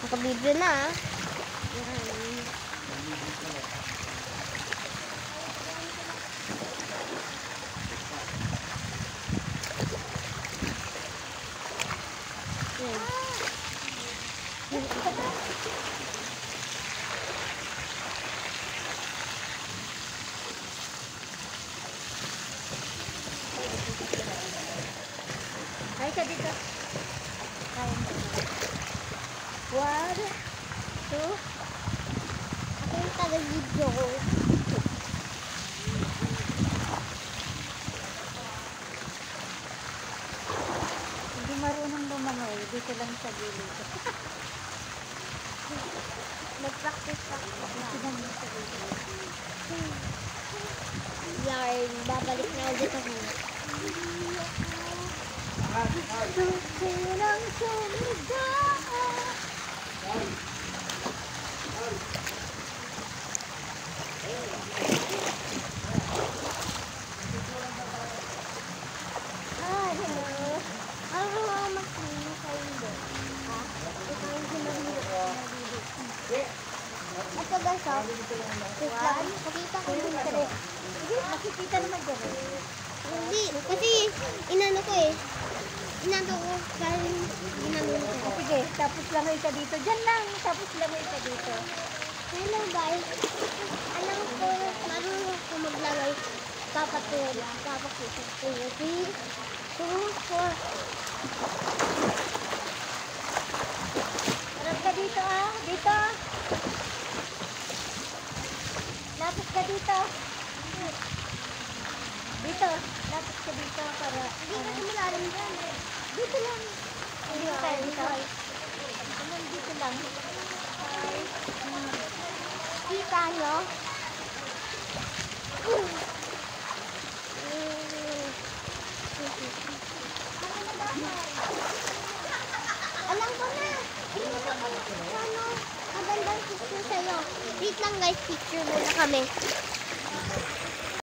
Nakabibyo na ah. Ay, ka dito. Kain mo. 1, 2. Ako yung taga-video ko. Hindi marunong lumangoy. Dito lang sa gilid. Nag-practice na. Dito lang sa gilid. Yarn, babalik na ulit ako. Sinang sumida. Hello. Ano nga mag-sino kayo doon? Ha? Ito yung sinabilo. Ito guys, ha? Pakita ko yung tali. Nakikita naman dyan eh. Hindi, kasi inano ko eh. Inano ko, kaya ginano ko. Sige, tapos langoy ka dito. Dyan lang. Tapos langoy ka dito. Hello guys. Alam ko, marunong ko maglagay. Papatulog. Papakita ko. 3, 2, 4. Harap ka dito ah. Dito. Lapit ka dito. Dito. Lapit ka dito para... Hindi kasi malalim dyan eh. Dito lang. Dito tayo dito. Dito lang. Kita nyo? Alam ko na. Ano? Magandang picture sa'yo. Wait lang guys, picture muna kami.